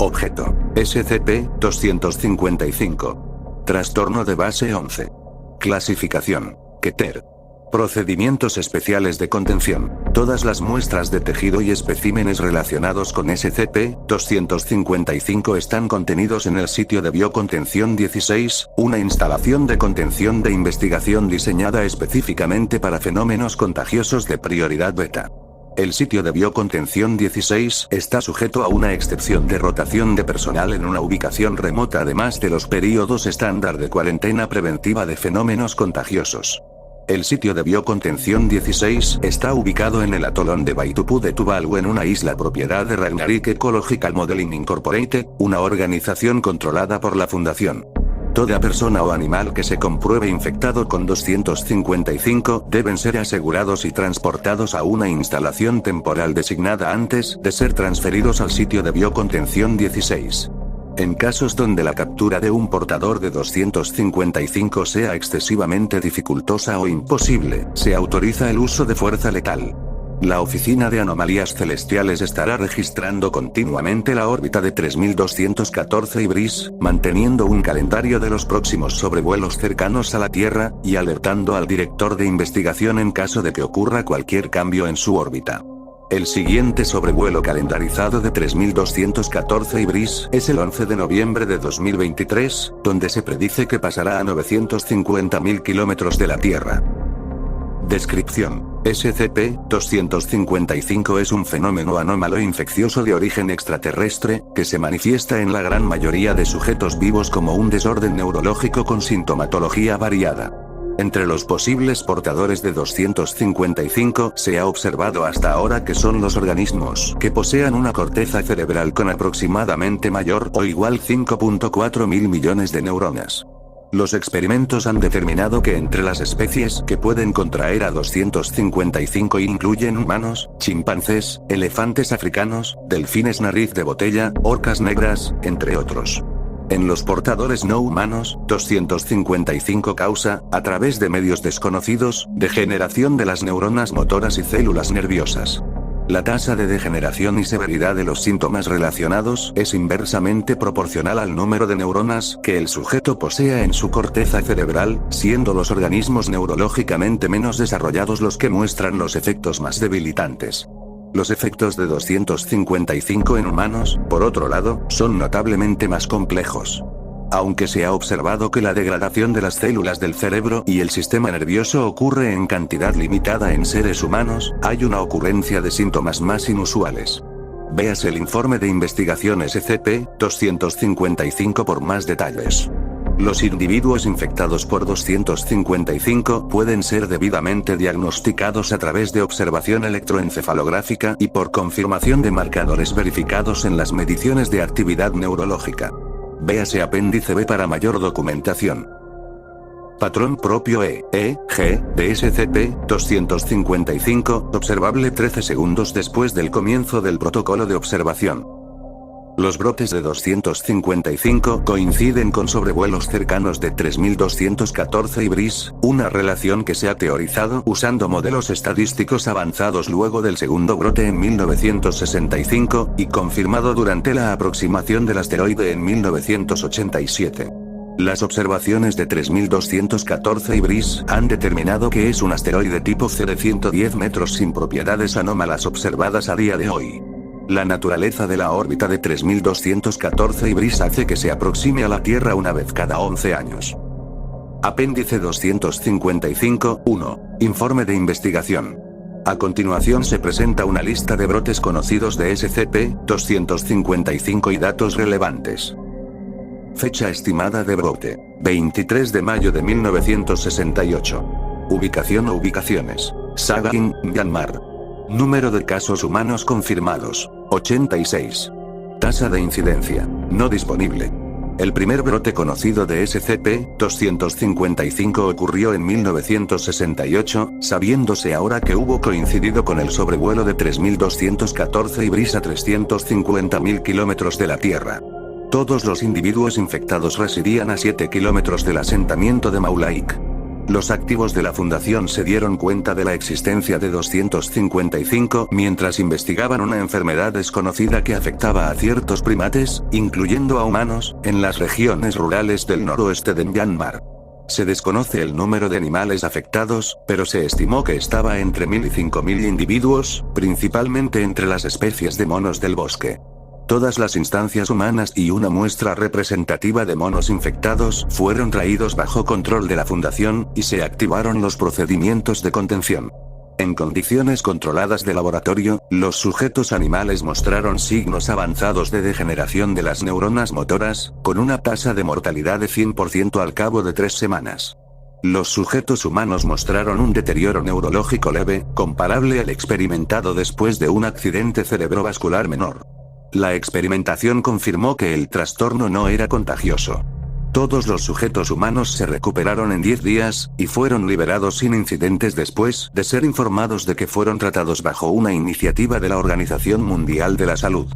Objeto. SCP-255. Trastorno de base 11. Clasificación. Keter. Procedimientos especiales de contención. Todas las muestras de tejido y especímenes relacionados con SCP-255 están contenidos en el sitio de biocontención 16, una instalación de contención de investigación diseñada específicamente para fenómenos contagiosos de prioridad beta. El sitio de biocontención 16 está sujeto a una excepción de rotación de personal en una ubicación remota, además de los períodos estándar de cuarentena preventiva de fenómenos contagiosos. El sitio de biocontención 16 está ubicado en el atolón de Vaitupu de Tuvalu, en una isla propiedad de Ragnarok Ecological Modeling Incorporated, una organización controlada por la Fundación. Toda persona o animal que se compruebe infectado con 255 deben ser asegurados y transportados a una instalación temporal designada antes de ser transferidos al sitio de biocontención 16. En casos donde la captura de un portador de 255 sea excesivamente dificultosa o imposible, se autoriza el uso de fuerza letal. La Oficina de Anomalías Celestiales estará registrando continuamente la órbita de 3214 Ibris, manteniendo un calendario de los próximos sobrevuelos cercanos a la Tierra, y alertando al director de investigación en caso de que ocurra cualquier cambio en su órbita. El siguiente sobrevuelo calendarizado de 3214 Ibris es el 11 de noviembre de 2023, donde se predice que pasará a 950.000 kilómetros de la Tierra. Descripción. SCP-255 es un fenómeno anómalo infeccioso de origen extraterrestre, que se manifiesta en la gran mayoría de sujetos vivos como un desorden neurológico con sintomatología variada. Entre los posibles portadores de 255 se ha observado hasta ahora que son los organismos que posean una corteza cerebral con aproximadamente mayor o igual 5.4 mil millones de neuronas. Los experimentos han determinado que entre las especies que pueden contraer a 255 incluyen humanos, chimpancés, elefantes africanos, delfines nariz de botella, orcas negras, entre otros. En los portadores no humanos, 255 causa, a través de medios desconocidos, degeneración de las neuronas motoras y células nerviosas. La tasa de degeneración y severidad de los síntomas relacionados es inversamente proporcional al número de neuronas que el sujeto posea en su corteza cerebral, siendo los organismos neurológicamente menos desarrollados los que muestran los efectos más debilitantes. Los efectos de 255 en humanos, por otro lado, son notablemente más complejos. Aunque se ha observado que la degradación de las células del cerebro y el sistema nervioso ocurre en cantidad limitada en seres humanos, hay una ocurrencia de síntomas más inusuales. Véase el informe de investigación SCP-255 por más detalles. Los individuos infectados por 255 pueden ser debidamente diagnosticados a través de observación electroencefalográfica y por confirmación de marcadores verificados en las mediciones de actividad neurológica. Véase apéndice B para mayor documentación. Patrón propio EEG de SCP-255, observable 13 segundos después del comienzo del protocolo de observación. Los brotes de 255 coinciden con sobrevuelos cercanos de 3214 Ibris, una relación que se ha teorizado usando modelos estadísticos avanzados luego del segundo brote en 1965, y confirmado durante la aproximación del asteroide en 1987. Las observaciones de 3214 Ibris han determinado que es un asteroide tipo C de 110 metros sin propiedades anómalas observadas a día de hoy. La naturaleza de la órbita de 3214 Ibris hace que se aproxime a la Tierra una vez cada 11 años. Apéndice 255-1. Informe de investigación. A continuación se presenta una lista de brotes conocidos de SCP-255 y datos relevantes. Fecha estimada de brote: 23 de mayo de 1968. Ubicación o ubicaciones: Sagaing, Myanmar. Número de casos humanos confirmados: 86. Tasa de incidencia: no disponible. El primer brote conocido de SCP-255 ocurrió en 1968, sabiéndose ahora que hubo coincidido con el sobrevuelo de 3214 Ibris a 350.000 kilómetros de la Tierra. Todos los individuos infectados residían a 7 kilómetros del asentamiento de Maulaik. Los activos de la fundación se dieron cuenta de la existencia de 255 mientras investigaban una enfermedad desconocida que afectaba a ciertos primates, incluyendo a humanos, en las regiones rurales del noroeste de Myanmar. Se desconoce el número de animales afectados, pero se estimó que estaba entre 1000 y 5000 individuos, principalmente entre las especies de monos del bosque. Todas las instancias humanas y una muestra representativa de monos infectados fueron traídos bajo control de la fundación, y se activaron los procedimientos de contención. En condiciones controladas de laboratorio, los sujetos animales mostraron signos avanzados de degeneración de las neuronas motoras, con una tasa de mortalidad de 100% al cabo de 3 semanas. Los sujetos humanos mostraron un deterioro neurológico leve, comparable al experimentado después de un accidente cerebrovascular menor. La experimentación confirmó que el trastorno no era contagioso. Todos los sujetos humanos se recuperaron en 10 días, y fueron liberados sin incidentes después de ser informados de que fueron tratados bajo una iniciativa de la Organización Mundial de la Salud.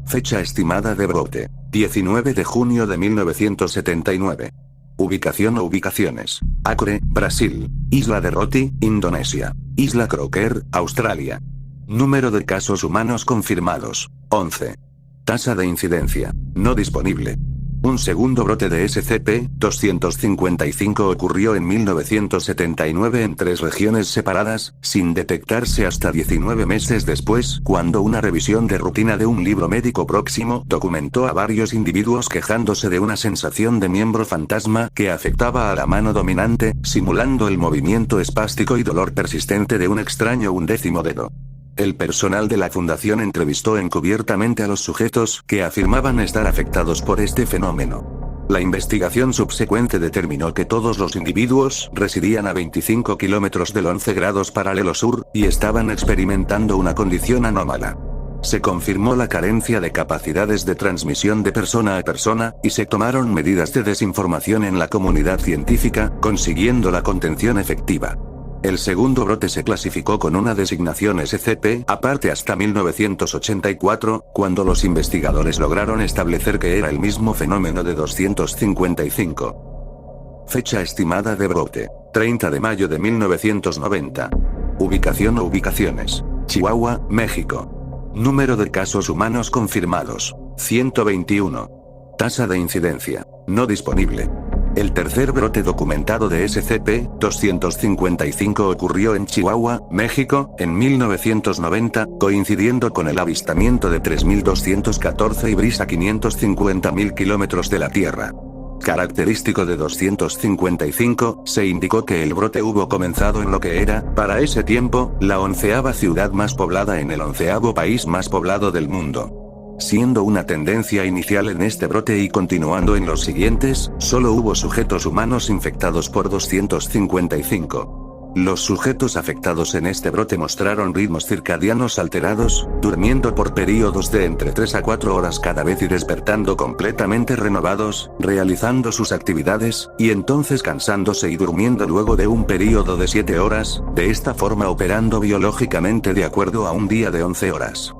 Fecha estimada de brote: 19 de junio de 1979. Ubicación o ubicaciones: Acre, Brasil. Isla de Roti, Indonesia. Isla Croker, Australia. Número de casos humanos confirmados: 11. Tasa de incidencia: no disponible. Un segundo brote de SCP-255 ocurrió en 1979 en 3 regiones separadas, sin detectarse hasta 19 meses después, cuando una revisión de rutina de un libro médico próximo documentó a varios individuos quejándose de una sensación de miembro fantasma que afectaba a la mano dominante, simulando el movimiento espástico y dolor persistente de un extraño 11º dedo. El personal de la fundación entrevistó encubiertamente a los sujetos que afirmaban estar afectados por este fenómeno. La investigación subsecuente determinó que todos los individuos residían a 25 kilómetros del 11 grados paralelo sur, y estaban experimentando una condición anómala. Se confirmó la carencia de capacidades de transmisión de persona a persona, y se tomaron medidas de desinformación en la comunidad científica, consiguiendo la contención efectiva. El segundo brote se clasificó con una designación SCP aparte hasta 1984, cuando los investigadores lograron establecer que era el mismo fenómeno de 255. Fecha estimada de brote: 30 de mayo de 1990. Ubicación o ubicaciones: Chihuahua, México. Número de casos humanos confirmados: 121. Tasa de incidencia: no disponible. El tercer brote documentado de SCP-255 ocurrió en Chihuahua, México, en 1990, coincidiendo con el avistamiento de 3214 ibris a 550.000 kilómetros de la Tierra. Característico de 255, se indicó que el brote hubo comenzado en lo que era, para ese tiempo, la 11ª ciudad más poblada en el 11º país más poblado del mundo. Siendo una tendencia inicial en este brote y continuando en los siguientes, solo hubo sujetos humanos infectados por 255. Los sujetos afectados en este brote mostraron ritmos circadianos alterados, durmiendo por períodos de entre 3 a 4 horas cada vez y despertando completamente renovados, realizando sus actividades, y entonces cansándose y durmiendo luego de un período de 7 horas, de esta forma operando biológicamente de acuerdo a un día de 11 horas.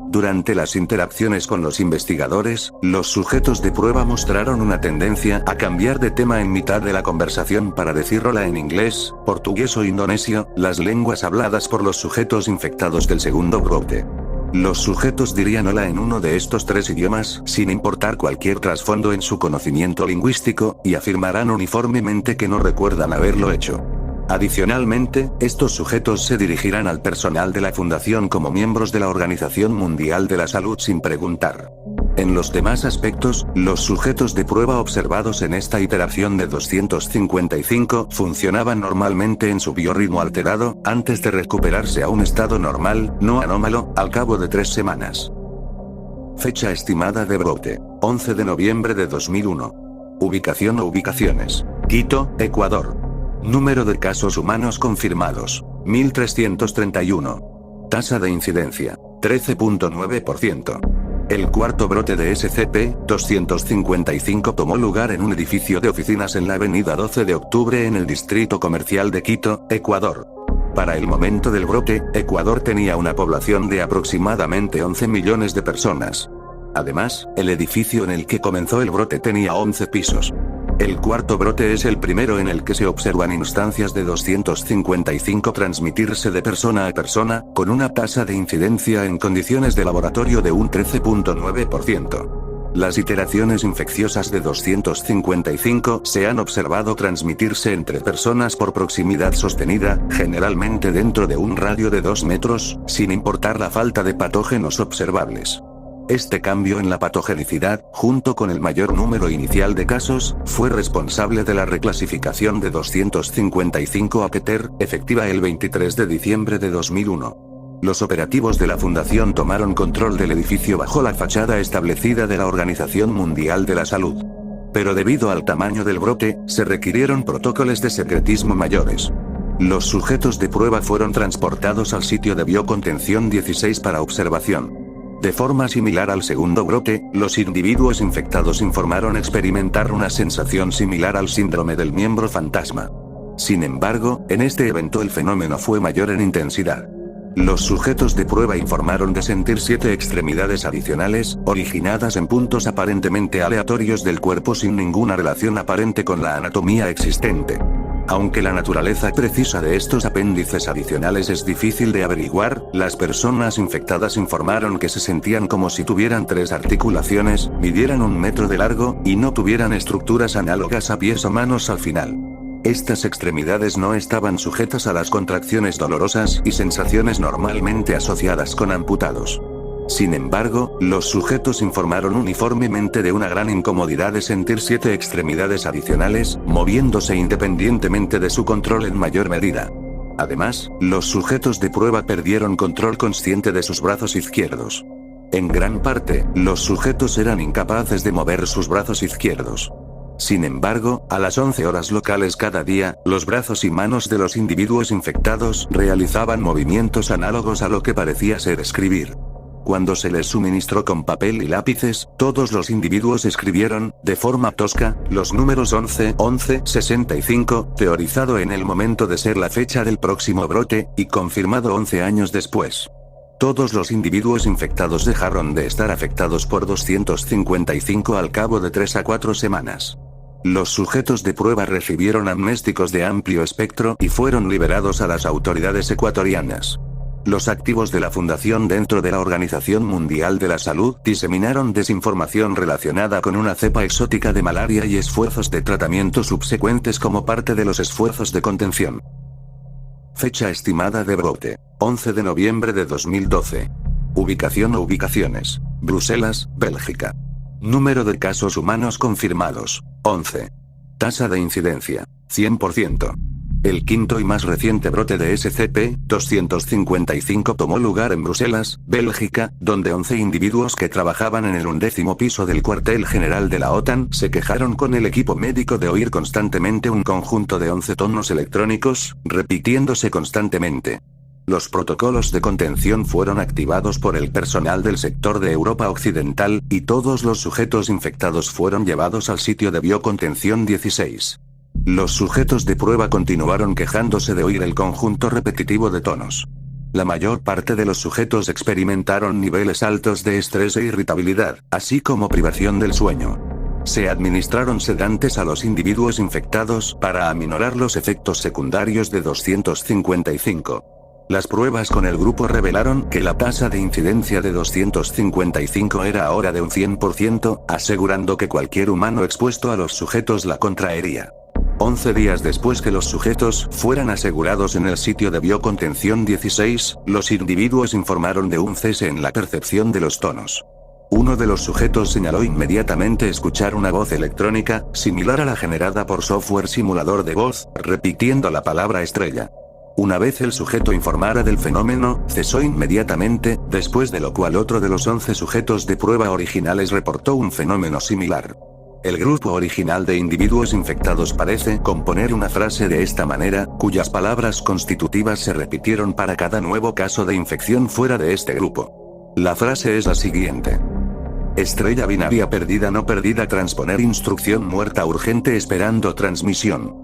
Durante las interacciones con los investigadores, los sujetos de prueba mostraron una tendencia a cambiar de tema en mitad de la conversación para decirla en inglés, portugués o indonesio, las lenguas habladas por los sujetos infectados del segundo brote. Los sujetos dirían hola en uno de estos 3 idiomas, sin importar cualquier trasfondo en su conocimiento lingüístico, y afirmarán uniformemente que no recuerdan haberlo hecho. Adicionalmente, estos sujetos se dirigirán al personal de la fundación como miembros de la Organización Mundial de la Salud sin preguntar. En los demás aspectos, los sujetos de prueba observados en esta iteración de 255 funcionaban normalmente en su biorritmo alterado, antes de recuperarse a un estado normal, no anómalo, al cabo de 3 semanas. Fecha estimada de brote: 11 de noviembre de 2001. Ubicación o ubicaciones: Quito, Ecuador. Número de casos humanos confirmados: 1331. Tasa de incidencia: 13.9%. El cuarto brote de SCP-255 tomó lugar en un edificio de oficinas en la avenida 12 de octubre en el distrito comercial de Quito, Ecuador. Para el momento del brote, Ecuador tenía una población de aproximadamente 11 millones de personas. Además, el edificio en el que comenzó el brote tenía 11 pisos. El cuarto brote es el primero en el que se observan instancias de 255 transmitirse de persona a persona, con una tasa de incidencia en condiciones de laboratorio de un 13.9%. Las iteraciones infecciosas de 255 se han observado transmitirse entre personas por proximidad sostenida, generalmente dentro de un radio de 2 metros, sin importar la falta de patógenos observables. Este cambio en la patogenicidad, junto con el mayor número inicial de casos, fue responsable de la reclasificación de 255 a Keter, efectiva el 23 de diciembre de 2001. Los operativos de la Fundación tomaron control del edificio bajo la fachada establecida de la Organización Mundial de la Salud. Pero debido al tamaño del brote, se requirieron protocolos de secretismo mayores. Los sujetos de prueba fueron transportados al sitio de biocontención 16 para observación. De forma similar al segundo brote, los individuos infectados informaron experimentar una sensación similar al síndrome del miembro fantasma. Sin embargo, en este evento el fenómeno fue mayor en intensidad. Los sujetos de prueba informaron de sentir 7 extremidades adicionales, originadas en puntos aparentemente aleatorios del cuerpo sin ninguna relación aparente con la anatomía existente. Aunque la naturaleza precisa de estos apéndices adicionales es difícil de averiguar, las personas infectadas informaron que se sentían como si tuvieran 3 articulaciones, midieran 1 metro de largo, y no tuvieran estructuras análogas a pies o manos al final. Estas extremidades no estaban sujetas a las contracciones dolorosas y sensaciones normalmente asociadas con amputados. Sin embargo, los sujetos informaron uniformemente de una gran incomodidad de sentir 7 extremidades adicionales, moviéndose independientemente de su control en mayor medida. Además, los sujetos de prueba perdieron control consciente de sus brazos izquierdos. En gran parte, los sujetos eran incapaces de mover sus brazos izquierdos. Sin embargo, a las 11 horas locales cada día, los brazos y manos de los individuos infectados realizaban movimientos análogos a lo que parecía ser escribir. Cuando se les suministró con papel y lápices, todos los individuos escribieron, de forma tosca, los números 11, 11, 65, teorizado en el momento de ser la fecha del próximo brote, y confirmado 11 años después. Todos los individuos infectados dejaron de estar afectados por 255 al cabo de 3 a 4 semanas. Los sujetos de prueba recibieron amnésticos de amplio espectro y fueron liberados a las autoridades ecuatorianas. Los activos de la Fundación dentro de la Organización Mundial de la Salud diseminaron desinformación relacionada con una cepa exótica de malaria y esfuerzos de tratamiento subsecuentes como parte de los esfuerzos de contención. Fecha estimada de brote: 11 de noviembre de 2012. Ubicación o ubicaciones: Bruselas, Bélgica. Número de casos humanos confirmados: 11. Tasa de incidencia: 100%. El quinto y más reciente brote de SCP-255 tomó lugar en Bruselas, Bélgica, donde 11 individuos que trabajaban en el 11º piso del cuartel general de la OTAN se quejaron con el equipo médico de oír constantemente un conjunto de 11 tonos electrónicos, repitiéndose constantemente. Los protocolos de contención fueron activados por el personal del sector de Europa Occidental, y todos los sujetos infectados fueron llevados al sitio de biocontención 16. Los sujetos de prueba continuaron quejándose de oír el conjunto repetitivo de tonos. La mayor parte de los sujetos experimentaron niveles altos de estrés e irritabilidad, así como privación del sueño. Se administraron sedantes a los individuos infectados para aminorar los efectos secundarios de 255. Las pruebas con el grupo revelaron que la tasa de incidencia de 255 era ahora de un 100%, asegurando que cualquier humano expuesto a los sujetos la contraería. 11 días después que los sujetos fueran asegurados en el sitio de biocontención 16, los individuos informaron de un cese en la percepción de los tonos. Uno de los sujetos señaló inmediatamente escuchar una voz electrónica, similar a la generada por software simulador de voz, repitiendo la palabra estrella. Una vez el sujeto informara del fenómeno, cesó inmediatamente, después de lo cual otro de los 11 sujetos de prueba originales reportó un fenómeno similar. El grupo original de individuos infectados parece componer una frase de esta manera, cuyas palabras constitutivas se repitieron para cada nuevo caso de infección fuera de este grupo. La frase es la siguiente: estrella binaria perdida no perdida, transponer instrucción muerta urgente esperando transmisión.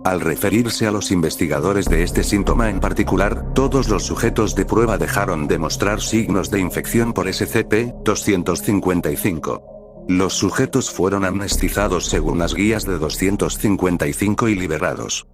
Al referirse a los investigadores de este síntoma en particular, todos los sujetos de prueba dejaron de mostrar signos de infección por SCP-255. Los sujetos fueron amnestizados según las guías de 255 y liberados.